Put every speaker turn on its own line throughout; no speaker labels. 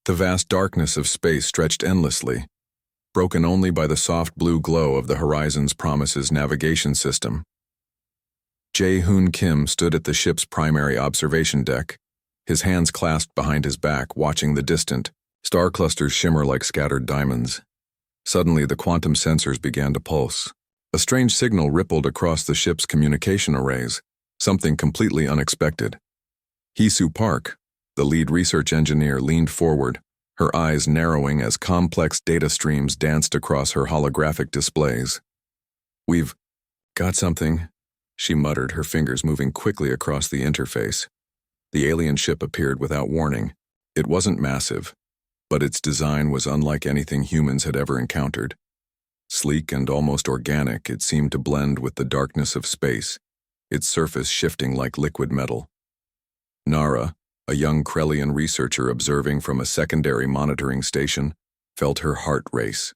The vast darkness of space stretched endlessly, broken only by the soft blue glow of the Horizon's Promises navigation system. Jae-hoon Kim stood at the ship's primary observation deck, his hands clasped behind his back, watching the distant star clusters shimmer like scattered diamonds. Suddenly, the quantum sensors began to pulse. A strange signal rippled across the ship's communication arrays, something completely unexpected. Hee-soo Park, the lead research engineer, leaned forward, her eyes narrowing as complex data streams danced across her holographic displays. "We've got something," she muttered, her fingers moving quickly across the interface. The alien ship appeared without warning. It wasn't massive, but its design was unlike anything humans had ever encountered. Sleek and almost organic, it seemed to blend with the darkness of space, its surface shifting like liquid metal. Nara, a young Krellian researcher observing from a secondary monitoring station, felt her heart race.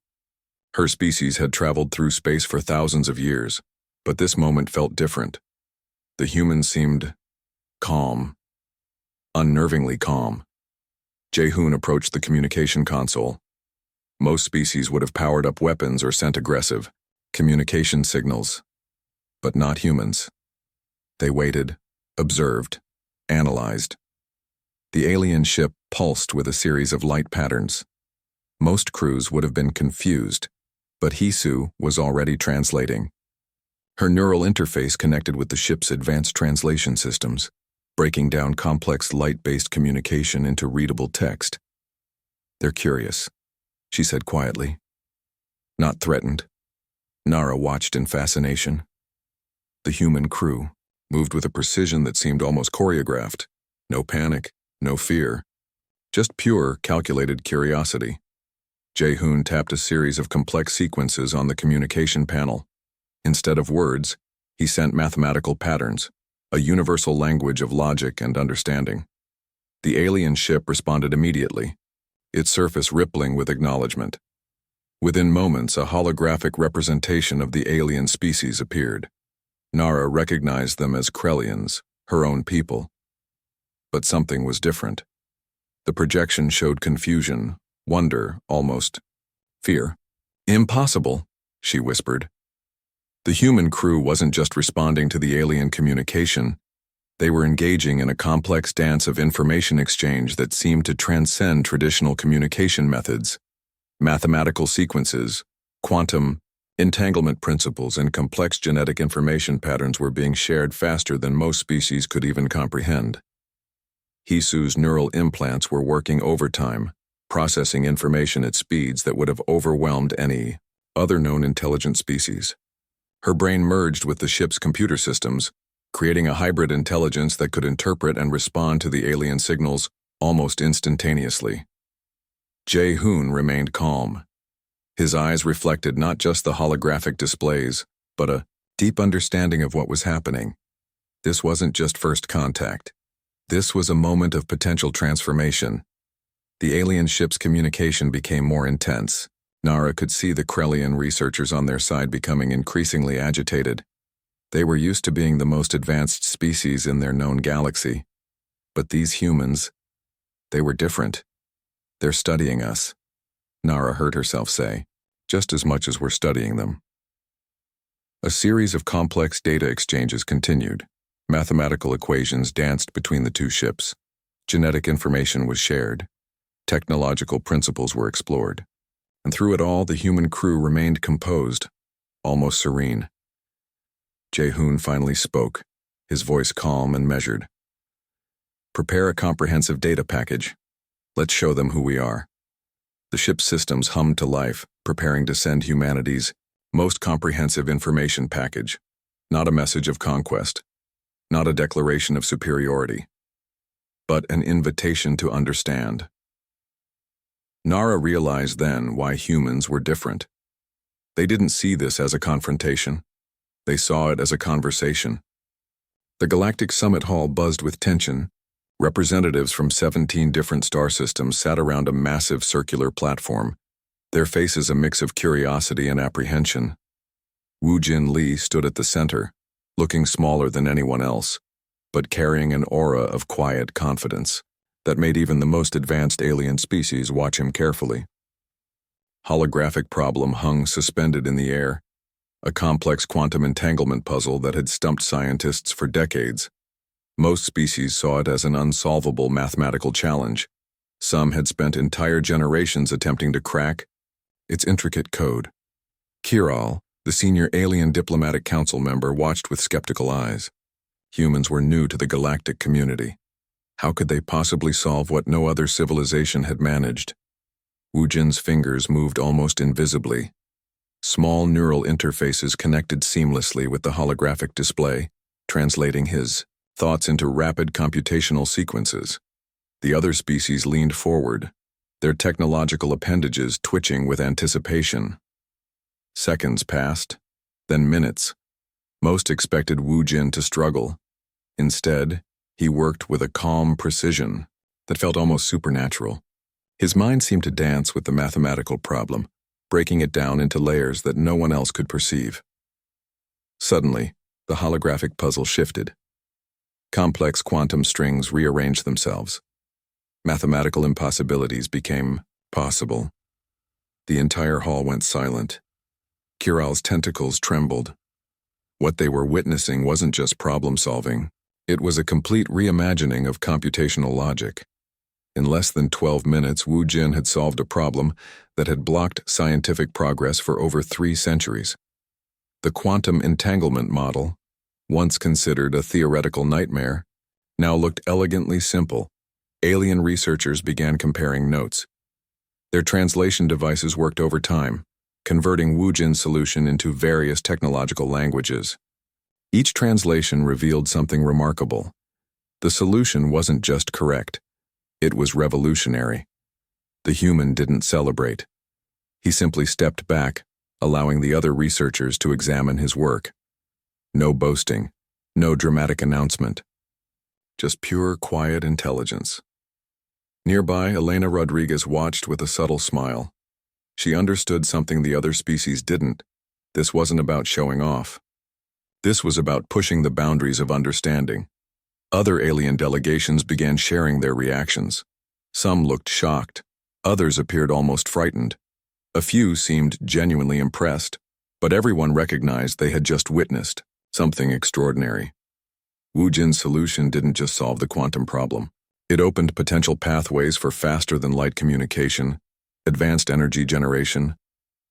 Her species had traveled through space for thousands of years, but this moment felt different. The humans seemed calm, unnervingly calm. Jae-hoon approached the communication console. Most species would have powered up weapons or sent aggressive communication signals, but not humans. They waited, observed, analyzed. The alien ship pulsed with a series of light patterns. Most crews would have been confused, but Hee-soo was already translating. Her neural interface connected with the ship's advanced translation systems, breaking down complex light-based communication into readable text. "They're curious," she said quietly. "Not threatened." Nara watched in fascination. The human crew moved with a precision that seemed almost choreographed. No panic, no fear, just pure, calculated curiosity. Jae-hoon tapped a series of complex sequences on the communication panel. Instead of words, he sent mathematical patterns, a universal language of logic and understanding. The alien ship responded immediately, its surface rippling with acknowledgement. Within moments, a holographic representation of the alien species appeared. Nara recognized them as Krellians, her own people. But something was different. The projection showed confusion, wonder, almost fear. "Impossible," she whispered. The human crew wasn't just responding to the alien communication. They were engaging in a complex dance of information exchange that seemed to transcend traditional communication methods. Mathematical sequences, quantum entanglement principles, and complex genetic information patterns were being shared faster than most species could even comprehend. Hee-soo's neural implants were working overtime, processing information at speeds that would have overwhelmed any other known intelligent species. Her brain merged with the ship's computer systems, creating a hybrid intelligence that could interpret and respond to the alien signals almost instantaneously. Jae-hoon remained calm. His eyes reflected not just the holographic displays, but a deep understanding of what was happening. This wasn't just first contact. This was a moment of potential transformation. The alien ship's communication became more intense. Nara could see the Krellian researchers on their side becoming increasingly agitated. They were used to being the most advanced species in their known galaxy. But these humans, they were different. "They're studying us," Nara heard herself say, "just as much as we're studying them." A series of complex data exchanges continued. Mathematical equations danced between the two ships. Genetic information was shared. Technological principles were explored. And through it all, the human crew remained composed, almost serene. Jae-hoon finally spoke, his voice calm and measured. "Prepare a comprehensive data package. Let's show them who we are." The ship's systems hummed to life, preparing to send humanity's most comprehensive information package. Not a message of conquest, not a declaration of superiority, but an invitation to understand. Nara realized then why humans were different. They didn't see this as a confrontation. They saw it as a conversation. The Galactic Summit Hall buzzed with tension. Representatives from 17 different star systems sat around a massive circular platform, their faces a mix of curiosity and apprehension. Woo Jin Lee stood at the center, looking smaller than anyone else, but carrying an aura of quiet confidence. that made even the most advanced alien species watch him carefully. Holographic problem hung suspended in the air, a complex quantum entanglement puzzle that had stumped scientists for decades. Most species saw it as an unsolvable mathematical challenge. Some had spent entire generations attempting to crack its intricate code. Kiral, the senior alien diplomatic council member, watched with skeptical eyes. Humans were new to the galactic community. How could they possibly solve what no other civilization had managed? Wu Jin's fingers moved almost invisibly. Small neural interfaces connected seamlessly with the holographic display, translating his thoughts into rapid computational sequences. The other species leaned forward, their technological appendages twitching with anticipation. Seconds passed, then minutes. Most expected Wu Jin to struggle. Instead, he worked with a calm precision that felt almost supernatural. His mind seemed to dance with the mathematical problem, breaking it down into layers that no one else could perceive. Suddenly, the holographic puzzle shifted. Complex quantum strings rearranged themselves. Mathematical impossibilities became possible. The entire hall went silent. Kiral's tentacles trembled. What they were witnessing wasn't just problem-solving. It was a complete reimagining of computational logic. In less than 12 minutes, Wu Jin had solved a problem that had blocked scientific progress for over 3 centuries. The quantum entanglement model, once considered a theoretical nightmare, now looked elegantly simple. Alien researchers began comparing notes. Their translation devices worked overtime, converting Wu Jin's solution into various technological languages. Each translation revealed something remarkable. The solution wasn't just correct. It was revolutionary. The human didn't celebrate. He simply stepped back, allowing the other researchers to examine his work. No boasting, no dramatic announcement. Just pure, quiet intelligence. Nearby, Elena Rodriguez watched with a subtle smile. She understood something the other species didn't. This wasn't about showing off. This was about pushing the boundaries of understanding. Other alien delegations began sharing their reactions. Some looked shocked. Others appeared almost frightened. A few seemed genuinely impressed, but everyone recognized they had just witnessed something extraordinary. Wu Jin's solution didn't just solve the quantum problem. It opened potential pathways for faster-than-light communication, advanced energy generation,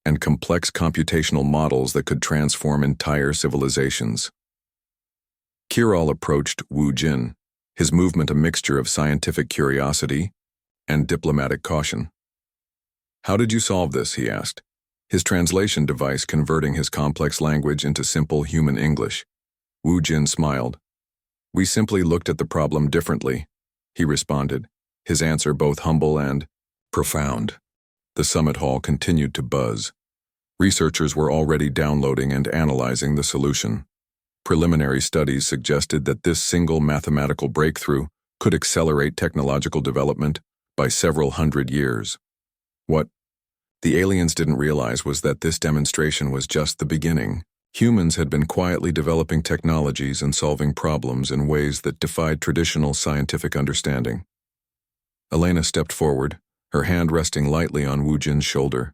and complex computational models that could transform entire civilizations. Kiral approached Wu Jin, his movement a mixture of scientific curiosity and diplomatic caution. "How did you solve this?" he asked, his translation device converting his complex language into simple human English. Wu Jin smiled. "We simply looked at the problem differently," he responded, his answer both humble and profound. The summit hall continued to buzz. Researchers were already downloading and analyzing the solution. Preliminary studies suggested that this single mathematical breakthrough could accelerate technological development by several hundred years. What the aliens didn't realize was that this demonstration was just the beginning. Humans had been quietly developing technologies and solving problems in ways that defied traditional scientific understanding. Elena stepped forward, her hand resting lightly on Wu Jin's shoulder,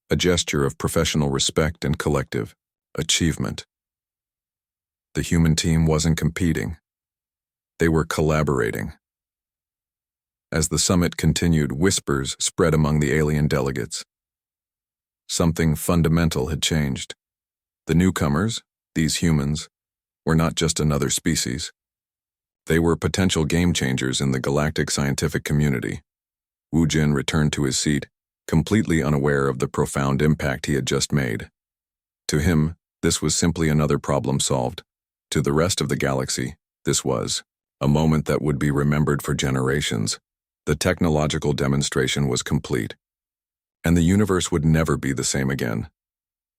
a gesture of professional respect and collective achievement. The human team wasn't competing. They were collaborating. As the summit continued, whispers spread among the alien delegates. Something fundamental had changed. The newcomers, these humans, were not just another species. They were potential game-changers in the galactic scientific community. Wu Jin returned to his seat, completely unaware of the profound impact he had just made. To him, this was simply another problem solved. To the rest of the galaxy, this was a moment that would be remembered for generations. The technological demonstration was complete, and the universe would never be the same again.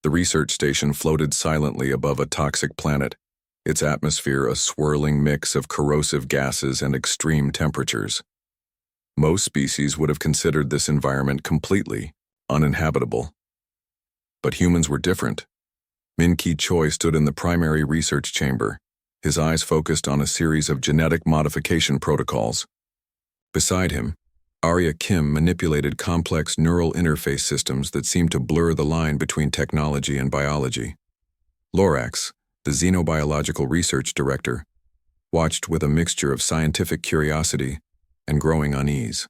The research station floated silently above a toxic planet, its atmosphere a swirling mix of corrosive gases and extreme temperatures. Most species would have considered this environment completely uninhabitable. But humans were different. Min-Ki Choi stood in the primary research chamber, his eyes focused on a series of genetic modification protocols. Beside him, Arya Kim manipulated complex neural interface systems that seemed to blur the line between technology and biology. Lorax, the xenobiological research director, watched with a mixture of scientific curiosity and growing unease.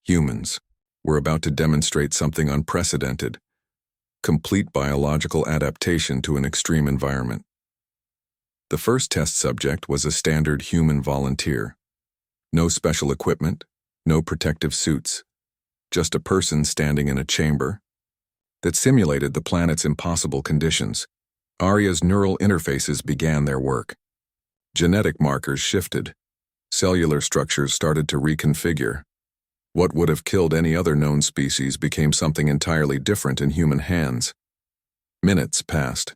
Humans were about to demonstrate something unprecedented: complete biological adaptation to an extreme environment. The first test subject was a standard human volunteer. No special equipment, no protective suits, just a person standing in a chamber that simulated the planet's impossible conditions. Arya's neural interfaces began their work. Genetic markers shifted. Cellular structures started to reconfigure. What would have killed any other known species became something entirely different in human hands. Minutes passed.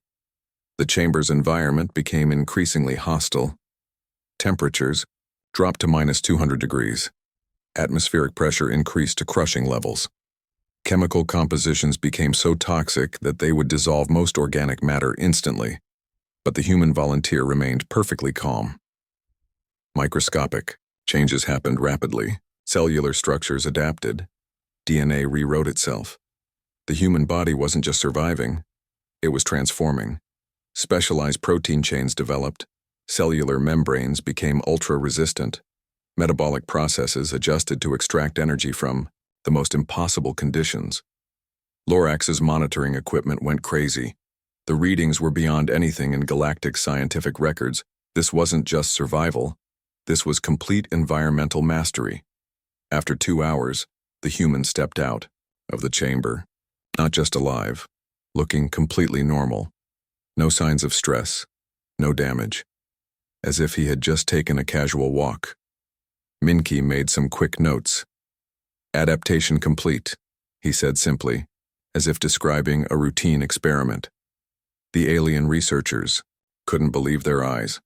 The chamber's environment became increasingly hostile. Temperatures dropped to -200 degrees. Atmospheric pressure increased to crushing levels. Chemical compositions became so toxic that they would dissolve most organic matter instantly, but the human volunteer remained perfectly calm. Microscopic changes happened rapidly. Cellular structures adapted. DNA rewrote itself. The human body wasn't just surviving, it was transforming. Specialized protein chains developed. Cellular membranes became ultra-resistant. Metabolic processes adjusted to extract energy from the most impossible conditions. Lorax's monitoring equipment went crazy. The readings were beyond anything in galactic scientific records. This wasn't just survival. This was complete environmental mastery. After 2 hours, the human stepped out of the chamber, not just alive, looking completely normal. No signs of stress, no damage, as if he had just taken a casual walk. Minky made some quick notes. "Adaptation complete," he said simply, as if describing a routine experiment. The alien researchers couldn't believe their eyes.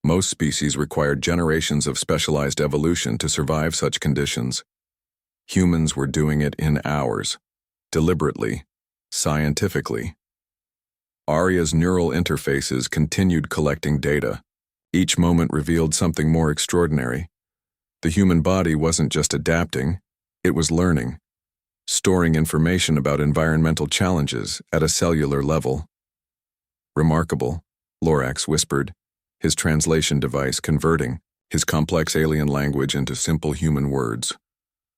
Most species required generations of specialized evolution to survive such conditions. Humans were doing it in hours, deliberately, scientifically. Arya's neural interfaces continued collecting data. Each moment revealed something more extraordinary. The human body wasn't just adapting, it was learning, storing information about environmental challenges at a cellular level. "Remarkable," Lorax whispered, his translation device converting his complex alien language into simple human words.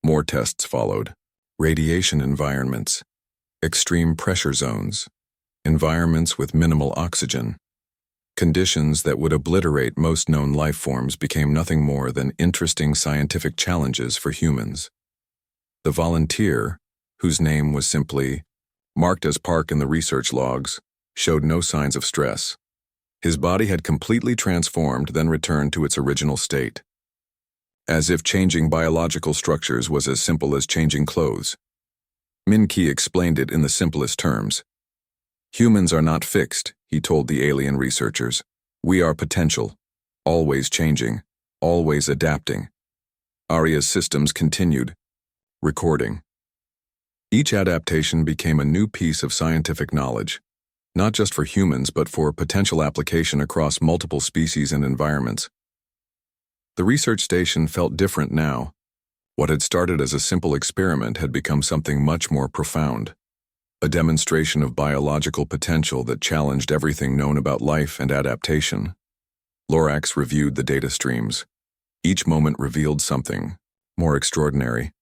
More tests followed. Radiation environments, extreme pressure zones, environments with minimal oxygen. Conditions that would obliterate most known life forms became nothing more than interesting scientific challenges for humans. The volunteer, whose name was simply marked as Park in the research logs, showed no signs of stress. His body had completely transformed, then returned to its original state. As if changing biological structures was as simple as changing clothes. Minky explained it in the simplest terms. "Humans are not fixed," he told the alien researchers. "We are potential, always changing, always adapting." Arya's systems continued, recording. Each adaptation became a new piece of scientific knowledge, not just for humans but for potential application across multiple species and environments. The research station felt different now. What had started as a simple experiment had become something much more profound, a demonstration of biological potential that challenged everything known about life and adaptation. Lorax reviewed the data streams. Each moment revealed something more extraordinary.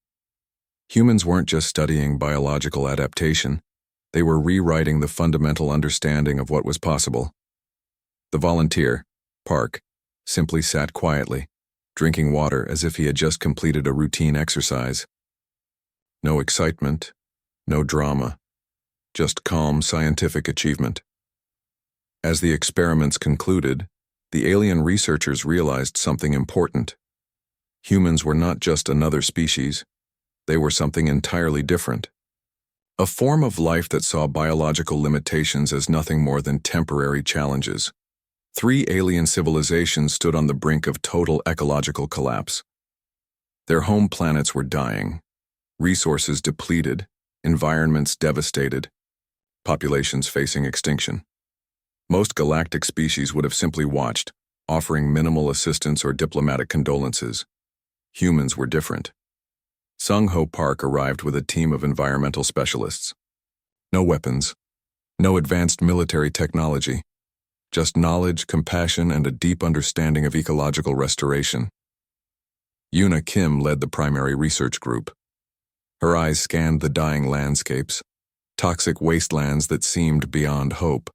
Humans weren't just studying biological adaptation, they were rewriting the fundamental understanding of what was possible. The volunteer, Park, simply sat quietly, drinking water as if he had just completed a routine exercise. No excitement, no drama, just calm scientific achievement. As the experiments concluded, the alien researchers realized something important. Humans were not just another species, they were something entirely different. A form of life that saw biological limitations as nothing more than temporary challenges. 3 alien civilizations stood on the brink of total ecological collapse. Their home planets were dying, resources depleted, environments devastated, populations facing extinction. Most galactic species would have simply watched, offering minimal assistance or diplomatic condolences. Humans were different. Sung-Ho Park arrived with a team of environmental specialists. No weapons, no advanced military technology, just knowledge, compassion, and a deep understanding of ecological restoration. Yoona Kim led the primary research group. Her eyes scanned the dying landscapes, toxic wastelands that seemed beyond hope.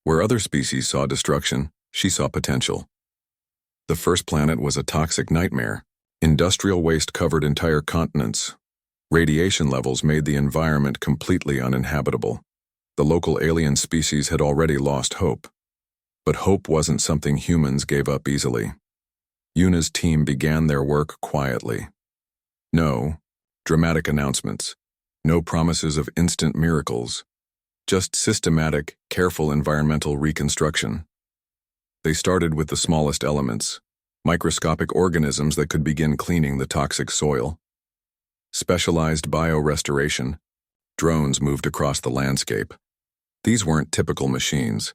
Where other species saw destruction, she saw potential. The first planet was a toxic nightmare. Industrial waste covered entire continents. Radiation levels made the environment completely uninhabitable. The local alien species had already lost hope. But hope wasn't something humans gave up easily. Yoona's team began their work quietly. No dramatic announcements, no promises of instant miracles, just systematic, careful environmental reconstruction. They started with the smallest elements, microscopic organisms that could begin cleaning the toxic soil. Specialized biorestoration, drones moved across the landscape. These weren't typical machines.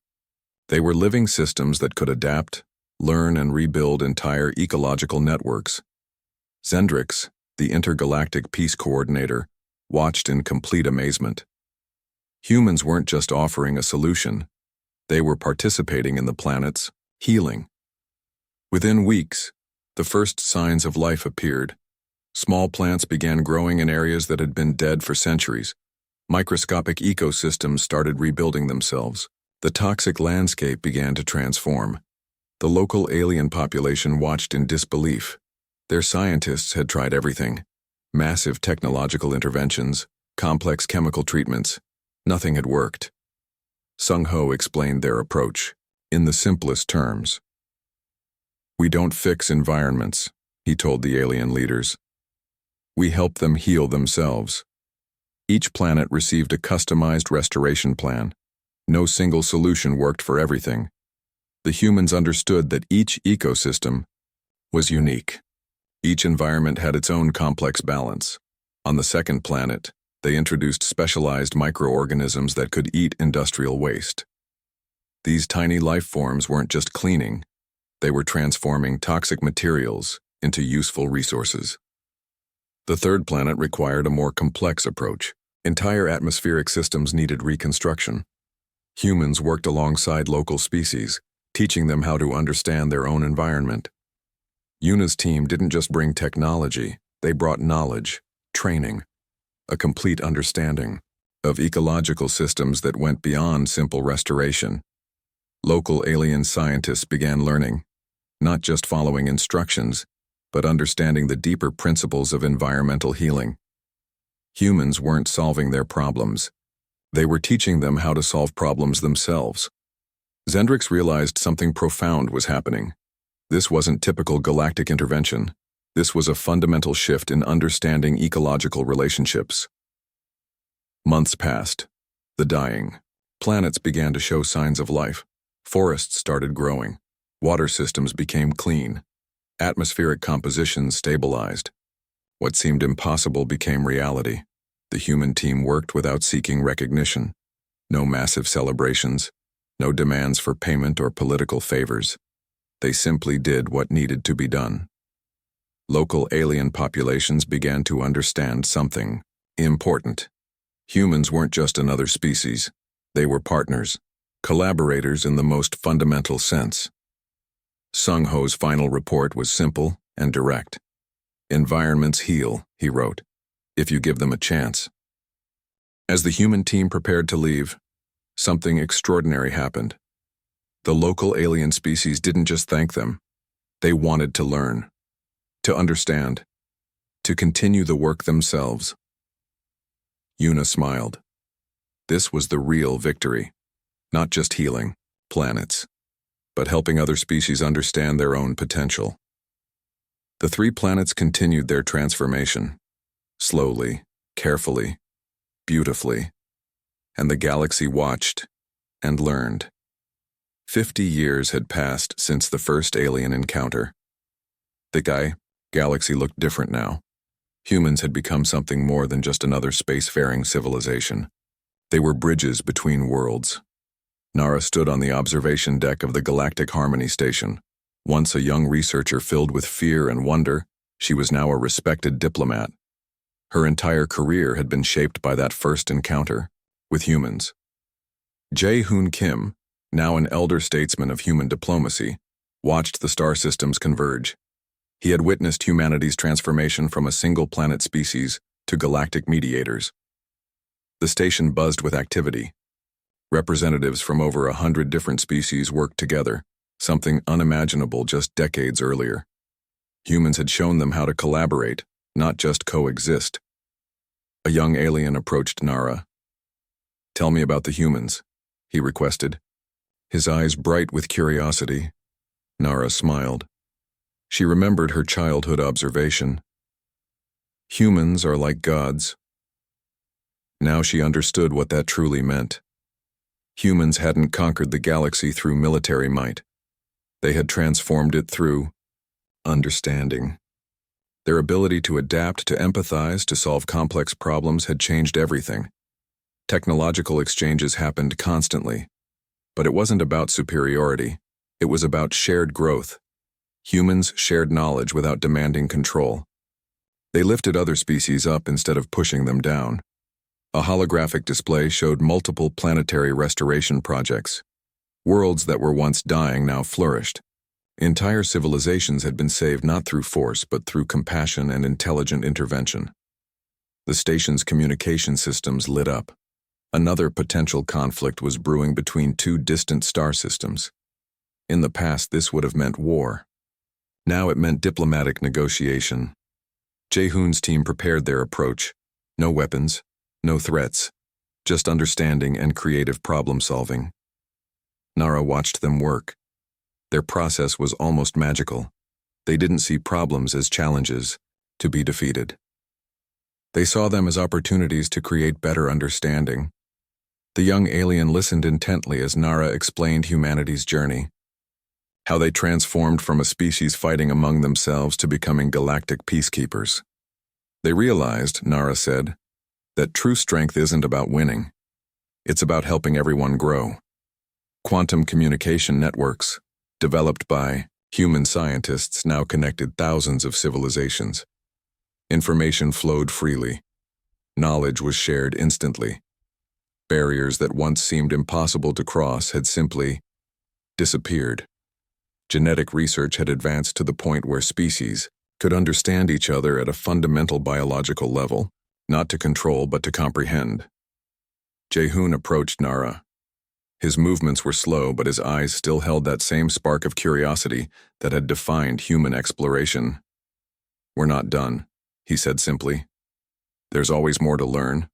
They were living systems that could adapt, learn, and rebuild entire ecological networks. Zendrix, the intergalactic peace coordinator, watched in complete amazement. Humans weren't just offering a solution. They were participating in the planet's healing. Within weeks, the first signs of life appeared. Small plants began growing in areas that had been dead for centuries. Microscopic ecosystems started rebuilding themselves. The toxic landscape began to transform. The local alien population watched in disbelief. Their scientists had tried everything. Massive technological interventions, complex chemical treatments. Nothing had worked. Sung-Ho explained their approach, in the simplest terms. "We don't fix environments," he told the alien leaders. "We help them heal themselves." Each planet received a customized restoration plan. No single solution worked for everything. The humans understood that each ecosystem was unique. Each environment had its own complex balance. On the second planet, they introduced specialized microorganisms that could eat industrial waste. These tiny life forms weren't just cleaning. They were transforming toxic materials into useful resources. The third planet required a more complex approach. Entire atmospheric systems needed reconstruction. Humans worked alongside local species, teaching them how to understand their own environment. Yoona's team didn't just bring technology, they brought knowledge, training, a complete understanding of ecological systems that went beyond simple restoration. Local alien scientists began learning, not just following instructions, but understanding the deeper principles of environmental healing. Humans weren't solving their problems. They were teaching them how to solve problems themselves. Zendrix realized something profound was happening. This wasn't typical galactic intervention. This was a fundamental shift in understanding ecological relationships. Months passed. The dying planets began to show signs of life. Forests started growing. Water systems became clean. Atmospheric compositions stabilized. What seemed impossible became reality. The human team worked without seeking recognition. No massive celebrations, no demands for payment or political favors. They simply did what needed to be done. Local alien populations began to understand something important. Humans weren't just another species. They were partners, collaborators in the most fundamental sense. Sung-Ho's final report was simple and direct. "Environments heal," he wrote, "if you give them a chance." As the human team prepared to leave, something extraordinary happened. The local alien species didn't just thank them. They wanted to learn, to understand, to continue the work themselves. Yoona smiled. This was the real victory. Not just healing planets, but helping other species understand their own potential. The three planets continued their transformation, slowly, carefully, beautifully, and the galaxy watched and learned. 50 years had passed since the first alien encounter. The galaxy looked different now. Humans had become something more than just another spacefaring civilization. They were bridges between worlds. Nara stood on the observation deck of the Galactic Harmony Station. Once a young researcher filled with fear and wonder, She was now a respected diplomat. Her entire career had been shaped by that first encounter with humans. Jae-hoon Kim, now an elder statesman of human diplomacy, watched the star systems converge. He had witnessed humanity's transformation from a single-planet species to galactic mediators. The station buzzed with activity. Representatives from over 100 different species worked together, something unimaginable just decades earlier. Humans had shown them how to collaborate, not just coexist. A young alien approached Nara. "Tell me about the humans," he requested. His eyes bright with curiosity. Nara smiled. She remembered her childhood observation. Humans are like gods. Now she understood what that truly meant. Humans hadn't conquered the galaxy through military might. They had transformed it through understanding. Their ability to adapt, to empathize, to solve complex problems had changed everything. Technological exchanges happened constantly. But it wasn't about superiority. It was about shared growth. Humans shared knowledge without demanding control. They lifted other species up instead of pushing them down. A holographic display showed multiple planetary restoration projects. Worlds that were once dying now flourished. Entire civilizations had been saved not through force but through compassion and intelligent intervention. The station's communication systems lit up. Another potential conflict was brewing between two distant star systems. In the past, this would have meant war. Now it meant diplomatic negotiation. Jae-hoon's team prepared their approach. No weapons, no threats, just understanding and creative problem-solving. Nara watched them work. Their process was almost magical. They didn't see problems as challenges to be defeated. They saw them as opportunities to create better understanding. The young alien listened intently as Nara explained humanity's journey. How they transformed from a species fighting among themselves to becoming galactic peacekeepers. They realized, Nara said, that true strength isn't about winning. It's about helping everyone grow. Quantum communication networks, developed by human scientists, now connected thousands of civilizations. Information flowed freely. Knowledge was shared instantly. Barriers that once seemed impossible to cross had simply disappeared. Genetic research had advanced to the point where species could understand each other at a fundamental biological level, not to control but to comprehend. Jae-hoon approached Nara. His movements were slow, but his eyes still held that same spark of curiosity that had defined human exploration. "We're not done," he said simply. "There's always more to learn."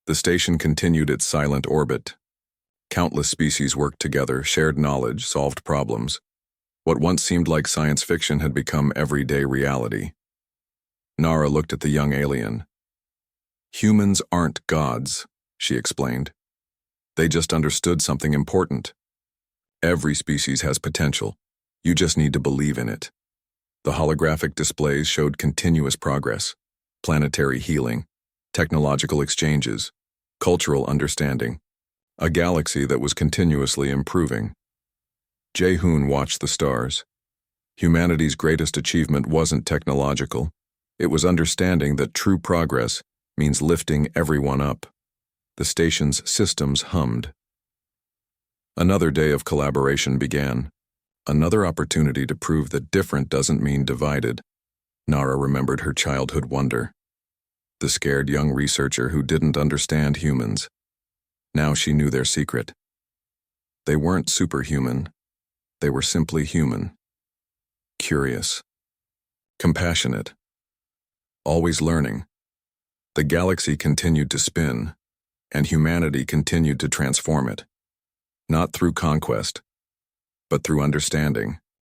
The station continued its silent orbit. Countless species worked together, shared knowledge, solved problems. What once seemed like science fiction had become everyday reality. Nara looked at the young alien. "Humans aren't gods," she explained. "They just understood something important. Every species has potential. You just need to believe in it." The holographic displays showed continuous progress, planetary healing, technological exchanges, cultural understanding, a galaxy that was continuously improving. Jae-hoon watched the stars. Humanity's greatest achievement wasn't technological. It was understanding that true progress means lifting everyone up. The station's systems hummed. Another day of collaboration began. Another opportunity to prove that different doesn't mean divided. Nara remembered her childhood wonder. The scared young researcher who didn't understand humans. Now she knew their secret. They weren't superhuman. They were simply human. Curious. Compassionate. Always learning. The galaxy continued to spin, and humanity continued to transform it. Not through conquest, but through understanding.